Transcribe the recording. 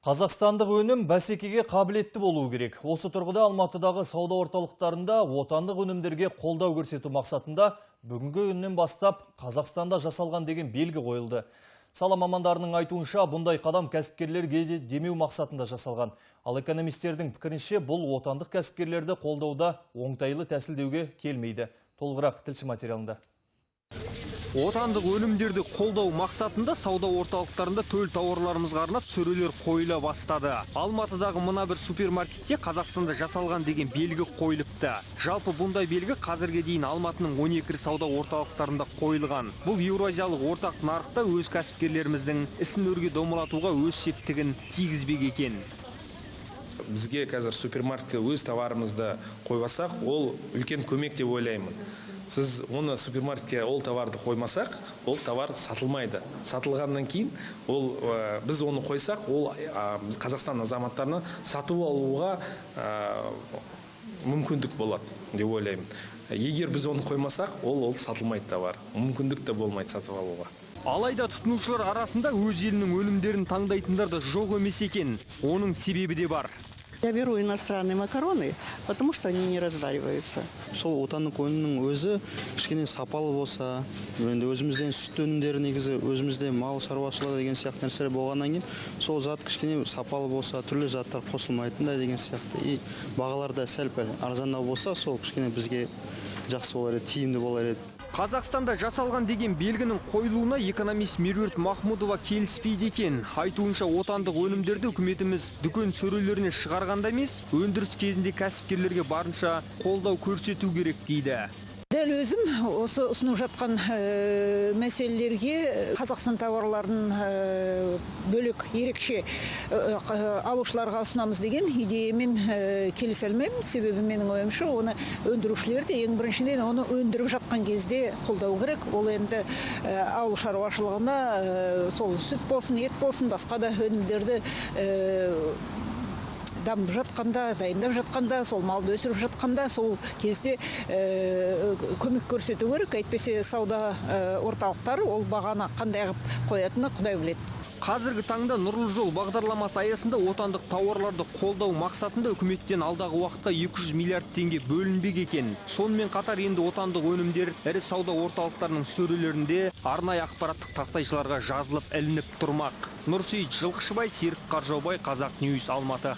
Қазақстандық өнім бәсекеге қабілетті болуы керек. Осы тұрғыда Алматыдағы сауда орталықтарында отандық өнімдерге қолдау көрсету мақсатында бүгінгі күннен бастап Қазақстанда жасалған деген белгі қойылды. Сала мамандарының айтуынша, бұндай қадам кәсіпкерлерге демеу мақсатында жасалған. Ал экономистердің пікірінше, бұл отандық кәсіпкерлерді қолдауда оңтайлы тәсілдеуге келмейді. Толығырақ тілші материалында. Отандық өнімдерді қолдау мақсатында сауда орталықтарында төл тауарларымызға арнап сөрелер қойыла бастады. Алматыдағы мына бір супермаркетте Қазақстанда жасалған деген белгі қойылыпты. Жалпы бұндай белгі қазірге дейін Алматының 12 сауда орталықтарында қойылған. Бұл еуразиялық ортақ нарықта өз кәсіпкерлеріміздің ісін өрге домалатуға өз септігін тигізбек екен. Бізге қазір супермаркетке өз товарымызды қойбасақ, ол үлкен көмек деп ойлаймын. Сіз оны супермаркетке ол товарды қоймасақ, ол товар сатылмайды. Сатылғаннан кейін, біз оны қойсақ, ол Қазақстан азаматтарына сатып алуға мүмкіндік болады деп ойлаймын. Егер біз оны қоймасақ, ол сатылмайды товар. Мүмкіндік те болмайды сатып алуға. Алайда тұтынушылар арасында өз елінің өнімдерін таңдайтындар да жоқ емес екен. Оның себебі де бар. Я беру иностранные макароны, потому что они не разваливаются. Сол отандық өнімнің өзі кішкене сапалы болса, енді өзімізден сүт өнімдері негізі өзімізде мал шаруашылығы деген сияқты нәрселер болғаннан кейін, сол зат кішкене сапалы болса, түрлі заттар қосылмайтын да деген сияқты. И бағаларда сәл-пәл арзандау болса, сол кішкене бізге жақсы болар еді, тиімді болар еді. Қазақстанда жасалған деген белгінің қойылуына экономист Меруерт Махмудова келіспейді екен. Айтуынша отандық өнімдерді үкіметіміз дүкен сөрелеріне шығарғанда емес, өндіріс кезінде кәсіпкерлерге барынша қолдау көрсету керек дейді. Дәл өзім осы ұсынып жатқан мәселелерге Қазақстан тауарларын бөлек ерекше алушыларға ұсынамыз деген идеямен келісе алмаймын. Себебі менің ойымша, оны өндірушілер де ең біріншіден оны өндіріп жатқан кезде қолдау керек. Ол енді ауыл шаруашылығына сол сүт болсын, ет болсын, басқа да өнімдерді дамып жатқанда, дайындап жатқанда, сол малды өсіріп жатқанда, сол кезде көмек көрсету керек. Әйтпесе сауда орталықтары ол бағаны қандай қоятыны Құдай біледі. Қазіргі таңда Нұрлы жол бағдарламасы аясында отандық тауарларды қолдау мақсатында үкіметтен алдағы уақытта 200 миллиард теңге бөлінбек екен. Сонымен қатар енді отандық өнімдер ірі сауда орталықтарының сөрелерінде арнайы ақпараттық тақтайшаларға жазылып ілініп тұрмақ. Нұрсейіт Жылқышыбай, Серік Қаржаубай, Қазақ Ньюс, Алматы.